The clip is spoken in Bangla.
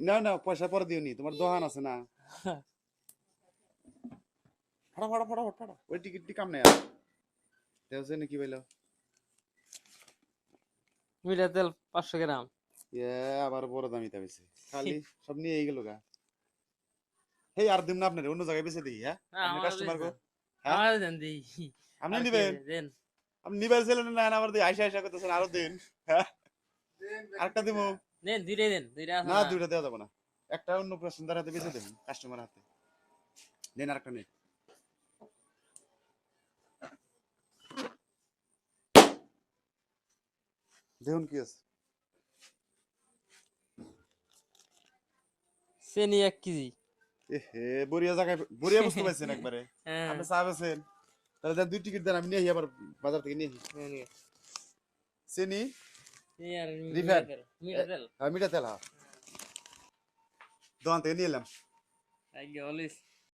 না না পয়সা পরে দিওনি, তোমার দোকান আছে না। ফটাফট ওই টিকিটটি কাম নেই আর দেখছে নাকি বললো মিঠা তেল 500 গ্রাম। আবার বড় দামি তা বেশি খালি সব নিয়ে এই গেল গা। হেই আর দিন না আপনার অন্য জায়গায় বেঁচে দিই। হ্যাঁ আপনি কাস্টমার গো। হ্যাঁ আমার দেন দেই আপনি আর কি নিবেন, দেন আপনি নিবার ছিলেন না আবার দিয়ে আইসা করতেছেন আরো দিন। হ্যাঁ আরেকটা দিব দেন দুইটাই দেন দুইটা আছে না, না দুইটা দেওয়া যাবে না, একটা অন্য পেশেন্টার হাতে বেঁচে দেবেন, কাস্টমার হাতে দেন আরেকটা নেই। দেখুন কি আছে চেনি 1 কেজি। এহে বড়িয়া জায়গায় বড়িয়া বুঝতে পারছেন একবারে। হ্যাঁ আপনি চা বেছেন তাহলে দেন 2 টিকিট দেন, আমি নিয়ে আবার বাজার থেকে নিয়ে চিনি এই আর রিফাইন মিঠা তেল মিঠা তেল হ্যাঁ দোকান থেকে নিয়ে এলাম। আগে অলওয়েজ